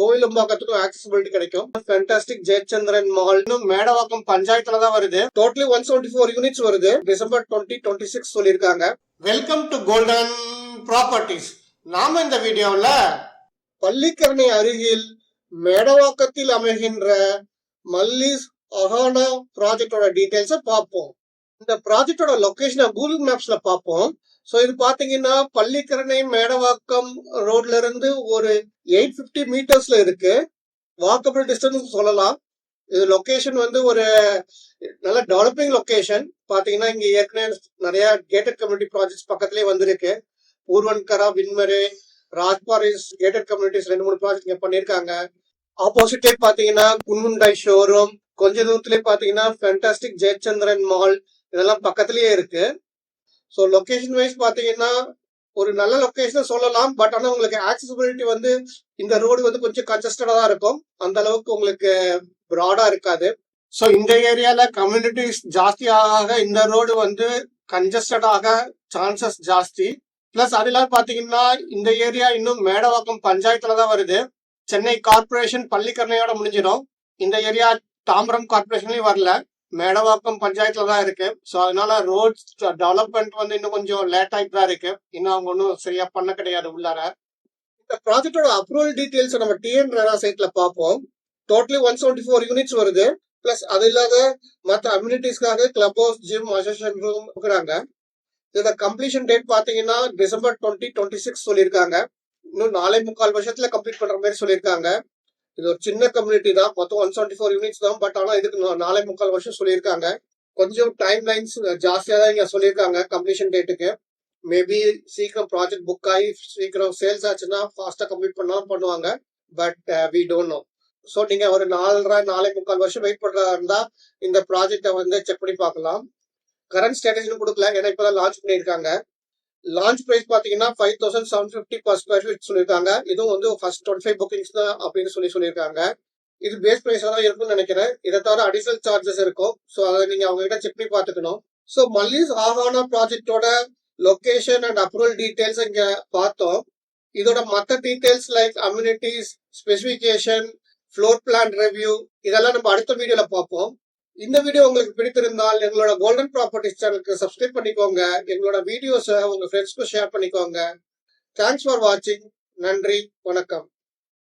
கோவிலம்பாக்கத்துக்கும் accessibility கிடைக்கும். Fantastic Jayachandran mall Medavakkam பஞ்சாயத்துல தான் வருது. டோட்டலி 174 யூனிட்ஸ் வருது. டிசம்பர் 2026 சொல்லியிருக்காங்க. Welcome to golden properties. நாம இந்த வீடியோல பள்ளிக்கரணை அருகில் மேடவாக்கத்தில் அமைகின்ற மல்லிஸ் அஹானா ப்ராஜெக்டோட டீடைல்ஸை பார்ப்போம். இந்த ப்ராஜெக்டோட லொகேஷனை கூகுள் மேப்ஸ்ல பார்ப்போம். ஸோ இது பாத்தீங்கன்னா பள்ளிக்கரணை மேடவாக்கம் ரோட்ல இருந்து ஒரு 850 மீட்டர்ஸ்ல இருக்கு. வாக்கபிள் டிஸ்டன்ஸ் சொல்லலாம். இது லொகேஷன் ஒரு நல்ல டெவலப்பிங் லொகேஷன். பாத்தீங்கன்னா இங்க ஏற்கனவே நிறைய கேட்டட் கம்யூனிட்டி ப்ராஜெக்ட்ஸ் பக்கத்துலயே வந்திருக்கு. பூர்வன்கரா, வின்மரே, ராஜ்பாரிஸ் கேட்டட் கம்யூனிட்டிஸ் 2-3 ப்ராஜெக்ட் இங்க பண்ணிருக்காங்க. ஆப்போசிட்லே பாத்தீங்கன்னா குன்முண்டாய் ஷோரூம், கொஞ்ச தூரத்திலே பாத்தீங்கன்னா ஃபேண்டாஸ்டிக் ஜெயச்சந்திரன் மால், இதெல்லாம் பக்கத்திலேயே இருக்கு. ஸோ லொகேஷன் வைஸ் பாத்தீங்கன்னா ஒரு நல்ல லொகேஷன் சொல்லலாம். பட் ஆனா உங்களுக்கு ஆக்சசிபிலிட்டி இந்த ரோடு கொஞ்சம் கன்ஜஸ்டடா தான் இருக்கும். அந்த அளவுக்கு உங்களுக்கு ப்ராடா இருக்காது. ஸோ இந்த ஏரியால கம்யூனிட்டிஸ் ஜாஸ்தியாக இந்த ரோடு கன்ஜஸ்டடாக சான்சஸ் ஜாஸ்தி. பிளஸ் அதெல்லாம் பாத்தீங்கன்னா இந்த ஏரியா இன்னும் மேடவாக்கம் பஞ்சாயத்துல தான் வருது. சென்னை கார்பரேஷன் பள்ளிக்கரணையோட முடிஞ்சிடும். இந்த ஏரியா தாம்பரம் கார்பரேஷன்லயும் வரல, மேடவாக்கம் பஞ்சாயத்துல தான் இருக்கு. ஸோ அதனால ரோட் டெவலப்மெண்ட் இன்னும் கொஞ்சம் லேட் ஆகிட்டு தான் இருக்கு. இன்னும் அவங்க ஒன்றும் சரியா பண்ண கிடையாது உள்ளார. இந்த ப்ராஜெக்டோட அப்ரூவல் டீடைல்ஸ் நம்ம டிஎன் ரேரா சைட்ல பார்ப்போம். டோட்டலி 174 யூனிட்ஸ் வருது. பிளஸ் அது இல்லாத மற்ற அம்யூனிட்டிஸ்க்காக club house, gym, association room இருக்கிறாங்க. இதோட கம்ப்ளீஷன் டேட் பாத்தீங்கன்னா டிசம்பர் 2026 சொல்லியிருக்காங்க. இன்னும் 4.25 வருஷத்துல கம்ப்ளீட் பண்ற மாதிரி சொல்லியிருக்காங்க. இது ஒரு சின்ன கம்யூனிட்டி தான், மொத்தம் 174 யூனிட்ஸ் தான். பட் ஆனா இதுக்கு 4.25 வருஷம் சொல்லியிருக்காங்க. கொஞ்சம் டைம் லைன்ஸ் ஜாஸ்தியா தான் இங்க சொல்லியிருக்காங்க கம்ப்ளீஷன் டேட்டுக்கு. மேபி சீக்கிரம் ப்ராஜெக்ட் புக் ஆகி சீக்கிரம் சேல்ஸ் ஆச்சுன்னா ஃபாஸ்டா கம்ப்ளீட் பண்ணாலும் பண்ணுவாங்க. But we don't know. So நீங்க ஒரு 4.25 வருஷம் வெயிட் பண்றதா இருந்தா இந்த ப்ராஜெக்டை செக் பண்ணி பார்க்கலாம். கரண்ட் ஸ்டேட்டஸ் கொடுக்கல, ஏன்னா இப்பதான் லான்ச் பண்ணியிருக்காங்க. லான்ச் பிரைஸ் பாத்தீங்கன்னா 5750 per square feet சொல்லியிருக்காங்க. இதுவும் ஃபர்ஸ்ட் 25 புக்கிங்ஸ் தான் அப்படின்னு சொல்லியிருக்காங்க. இது பேஸ் பிரைஸா தான் இருக்கும்னு நினைக்கிறேன். இதை தவிர அடிஷனல் சார்ஜஸ் இருக்கும். ஸோ அதை நீங்க அவங்க கிட்ட செக் பண்ணி பார்த்துக்கணும். ஸோ மல்லிஸ் அஹானா ப்ராஜெக்டோட லொகேஷன் அண்ட் அப்ரூவல் டீடைல்ஸ் இங்க பார்த்தோம். இதோட மற்ற details like amenities, specification, floor plan review, இதெல்லாம் நம்ம அடுத்த வீடியோல பார்ப்போம். இந்த வீடியோ உங்களுக்கு பிடித்திருந்தால் எங்களோட கோல்டன் ப்ராப்பர்ட்டிஸ் சேனலுக்கு சப்ஸ்கிரைப் பண்ணிக்கோங்க. எங்களோட வீடியோஸை உங்க ஃப்ரெண்ட்ஸ்க்கு ஷேர் பண்ணிக்கோங்க. தேங்க்ஸ் ஃபார் வாட்சிங். நன்றி, வணக்கம்.